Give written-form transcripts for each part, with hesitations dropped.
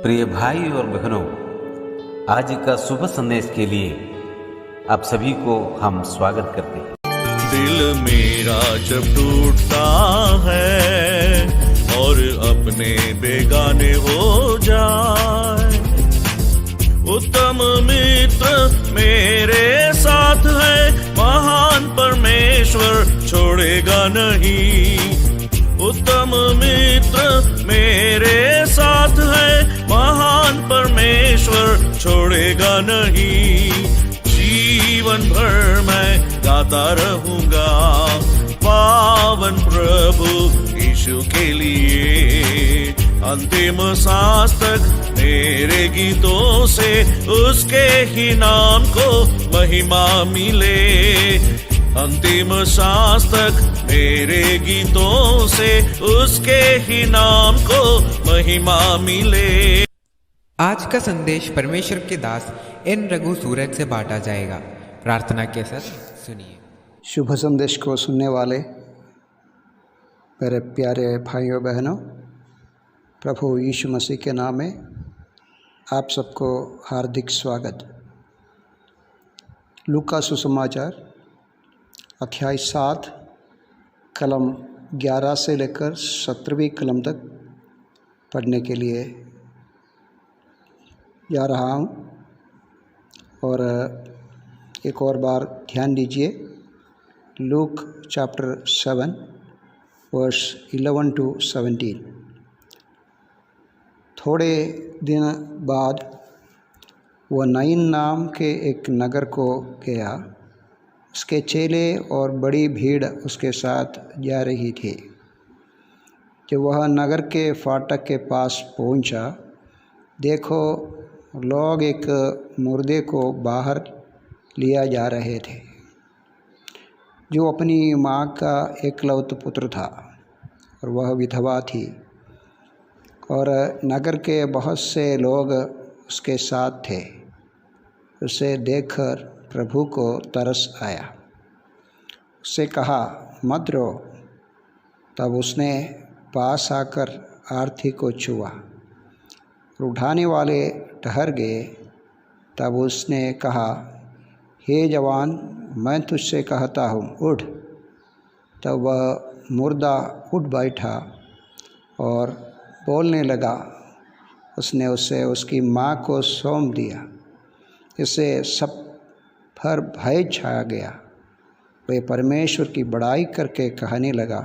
प्रिय भाई और बहनों, आज का शुभ संदेश के लिए आप सभी को हम स्वागत करते हैं। दिल मेरा जब टूटता है और अपने बेगाने हो जाए, उत्तम मित्र मेरे साथ है, महान परमेश्वर छोड़ेगा नहीं। उत्तम मित्र मेरे साथ है, महान परमेश्वर छोड़ेगा नहीं। जीवन भर मैं गाता रहूंगा पावन प्रभु यीशु के लिए। अंतिम सांस तक मेरे गीतों से उसके ही नाम को महिमा मिले। अंतिम सांस तक मेरे गीतों से उसके ही नाम को महिमा मिले। आज का संदेश परमेश्वर के दास एन रघु सूरज से बांटा जाएगा। प्रार्थना के साथ सुनिए। शुभ संदेश को सुनने वाले मेरे प्यारे भाइयों बहनों, प्रभु यीशु मसीह के नाम में आप सबको हार्दिक स्वागत। लूका सुसमाचार अध्याय 7 कलम 11 से लेकर 17वीं कलम तक पढ़ने के लिए जा रहा हूँ। और एक और बार ध्यान दीजिए, लूक चैप्टर 7 वर्स 11 to 17। थोड़े दिन बाद वह नाइन नाम के एक नगर को गया। उसके चेले और बड़ी भीड़ उसके साथ जा रही थी। जब वह नगर के फाटक के पास पहुंचा, देखो लोग एक मुर्दे को बाहर लिया जा रहे थे, जो अपनी माँ का एकलौता पुत्र था और वह विधवा थी। और नगर के बहुत से लोग उसके साथ थे। उसे देखकर प्रभु को तरस आया। उससे कहा, मत रो। तब उसने पास आकर आरती को छुआ। उठाने वाले ठहर गए। तब उसने कहा, हे जवान, मैं तुझसे कहता हूँ, उठ। तब वह मुर्दा उठ बैठा और बोलने लगा। उसने उसे उसकी माँ को सौंप दिया। इससे सब पर भय छा गया। वे परमेश्वर की बड़ाई करके कहने लगा,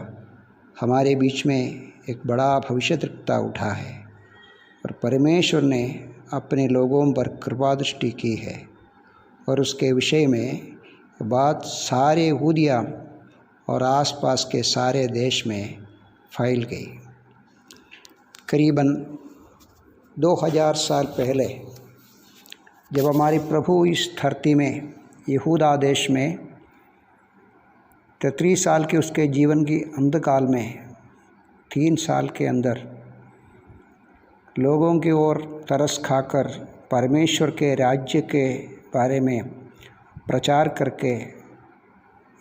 हमारे बीच में एक बड़ा भविष्यद्वक्ता उठा है और परमेश्वर ने अपने लोगों पर कृपा दृष्टि की है। और उसके विषय में बात सारे यहूदिया और आसपास के सारे देश में फैल गई। करीबन 2000 साल पहले जब हमारे प्रभु इस धरती में यहूदा देश में 33 साल के उसके जीवन की अंतकाल में 3 साल के अंदर लोगों की ओर तरस खाकर परमेश्वर के राज्य के बारे में प्रचार करके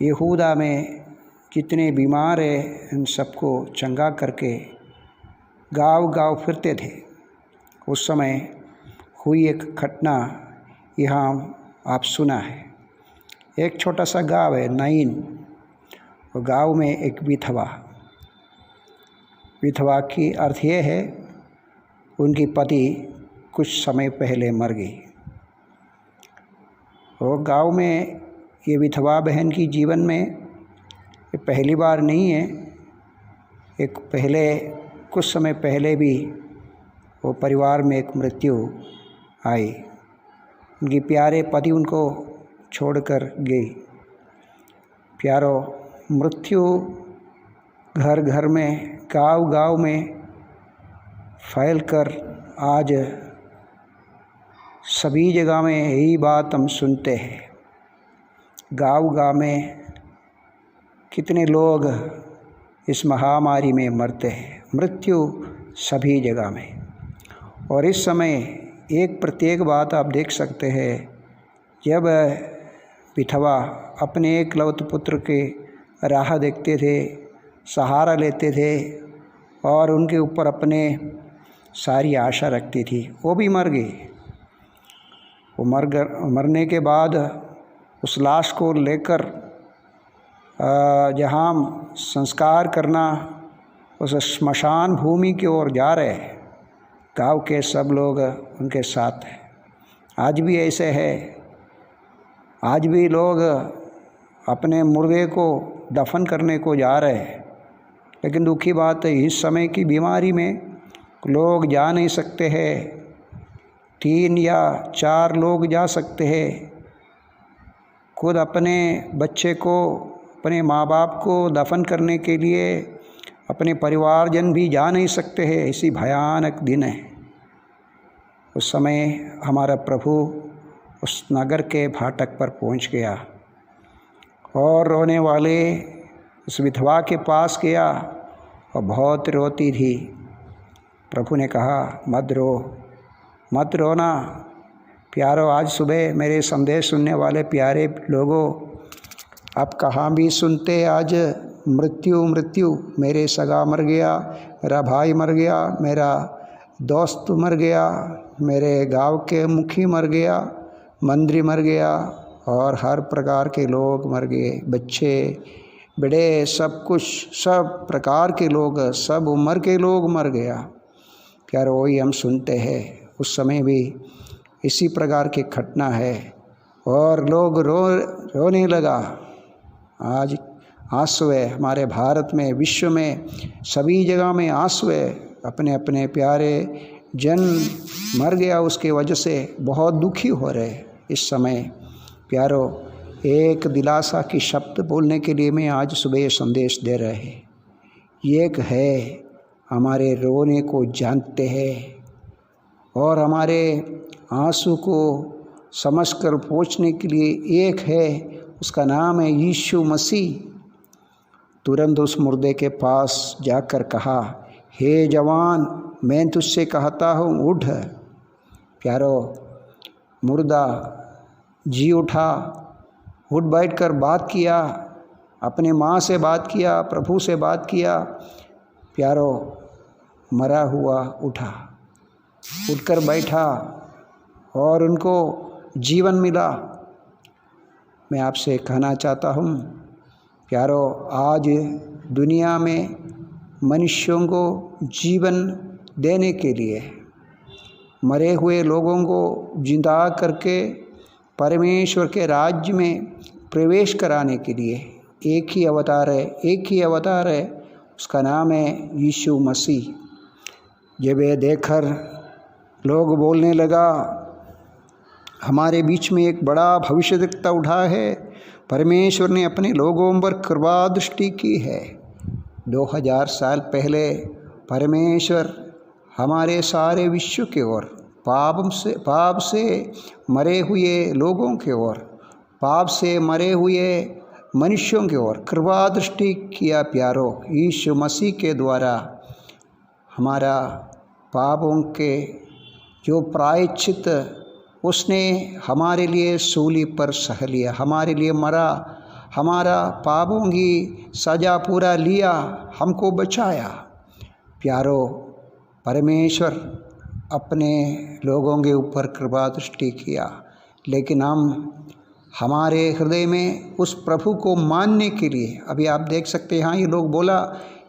यहूदा में जितने बीमार हैं इन सबको चंगा करके गांव-गांव फिरते थे। उस समय हुई एक घटना यहाँ आप सुना है। एक छोटा सा गांव है नाइन। और गांव में एक विधवा की अर्थ ये है, उनकी पति कुछ समय पहले मर गई। और गांव में ये विधवा बहन की जीवन में ये पहली बार नहीं है। एक पहले कुछ समय पहले भी वो परिवार में एक मृत्यु आई। उनके प्यारे पति उनको छोड़कर गई। प्यारो, मृत्यु घर घर में गांव-गांव में फैलकर आज सभी जगह में यही बात हम सुनते हैं। गांव-गांव में कितने लोग इस महामारी में मरते हैं। मृत्यु सभी जगह में। और इस समय एक प्रत्येक बात आप देख सकते हैं, जब विधवा अपने एकलौते पुत्र के राह देखते थे, सहारा लेते थे और उनके ऊपर अपने सारी आशा रखती थी, वो भी मर गई। वो मरने के बाद उस लाश को लेकर जहाँ संस्कार करना उस स्मशान भूमि की ओर जा रहे, गांव के सब लोग उनके साथ हैं। आज भी ऐसे है, आज भी लोग अपने मुर्दे को दफन करने को जा रहे हैं। लेकिन दुखी बात है, इस समय की बीमारी में लोग जा नहीं सकते हैं। 3 या 4 लोग जा सकते हैं। खुद अपने बच्चे को, अपने माँ बाप को दफन करने के लिए अपने परिवारजन भी जा नहीं सकते हैं। ऐसी भयानक दिन है। उस समय हमारा प्रभु उस नगर के फाटक पर पहुंच गया और रोने वाले उस विधवा के पास गया और बहुत रोती थी। प्रभु ने कहा, मत रोना प्यारो। आज सुबह मेरे संदेश सुनने वाले प्यारे लोगों, आप कहाँ भी सुनते आज मृत्यु। मेरे सगा मर गया, मेरा भाई मर गया, मेरा दोस्त मर गया, मेरे गांव के मुखी मर गया, मंत्री मर गया और हर प्रकार के लोग मर गए। बच्चे बड़े सब कुछ, सब प्रकार के लोग, सब उम्र के लोग मर गया। प्यारो वही हम सुनते हैं। उस समय भी इसी प्रकार की घटना है और लोग रोने लगा। आज आंसू है हमारे भारत में, विश्व में, सभी जगह में आंसू है। अपने अपने प्यारे जन मर गया, उसके वजह से बहुत दुखी हो रहे इस समय। प्यारो, एक दिलासा की शब्द बोलने के लिए मैं आज सुबह ये संदेश दे रहे हैं। एक है, हमारे रोने को जानते हैं और हमारे आंसू को समझकर पहुँचने के लिए एक है, उसका नाम है यीशु मसीह। तुरंत उस मुर्दे के पास जाकर कहा, हे जवान, मैं तुझसे कहता हूँ उठ। प्यारो, मुर्दा जी उठा, उठ बैठकर बात किया, अपने माँ से बात किया, प्रभु से बात किया। प्यारो, मरा हुआ उठा, उठकर बैठा और उनको जीवन मिला। मैं आपसे कहना चाहता हूँ प्यारो, आज दुनिया में मनुष्यों को जीवन देने के लिए, मरे हुए लोगों को जिंदा करके परमेश्वर के राज्य में प्रवेश कराने के लिए एक ही अवतार है, उसका नाम है यीशु मसीह। जब ये देखकर लोग बोलने लगा, हमारे बीच में एक बड़ा भविष्यद्वक्ता उठा है, परमेश्वर ने अपने लोगों पर कृपा दृष्टि की है। 2000 साल पहले परमेश्वर हमारे सारे विश्व के ओर, पाप से मरे हुए लोगों के ओर, पाप से मरे हुए मनुष्यों की ओर कृपा दृष्टि किया। प्यारो, यीशु मसीह के द्वारा हमारा पापों के जो प्रायश्चित उसने हमारे लिए सूली पर सह लिया, हमारे लिए मरा, हमारा पापों की सज़ा पूरा लिया, हमको बचाया। प्यारो, परमेश्वर अपने लोगों के ऊपर कृपा दृष्टि किया, लेकिन हमारे हृदय में उस प्रभु को मानने के लिए, अभी आप देख सकते हैं हाँ, ये लोग बोला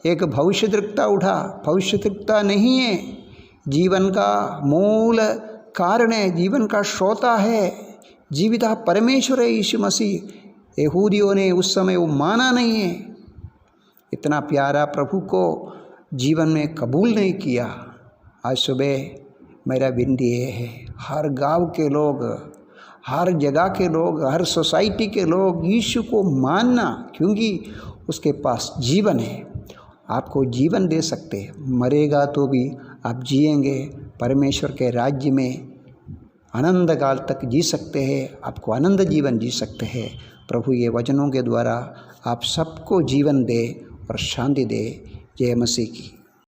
एक भविष्यद्वक्ता उठा। भविष्यद्वक्ता नहीं है, जीवन का मूल कारण है, जीवन का श्रोता है, जीविता परमेश्वर है यीशु मसीह। यहूदियों ने उस समय वो माना नहीं है, इतना प्यारा प्रभु को जीवन में कबूल नहीं किया। आज सुबह मेरा विनती ये है, हर गांव के लोग, हर जगह के लोग, हर सोसाइटी के लोग यीशु को मानना, क्योंकि उसके पास जीवन है, आपको जीवन दे सकते हैं। मरेगा तो भी आप जिएंगे, परमेश्वर के राज्य में आनंद काल तक जी सकते हैं, आपको आनंद जीवन जी सकते हैं। प्रभु ये वचनों के द्वारा आप सबको जीवन दे और शांति दे। जय मसीह की।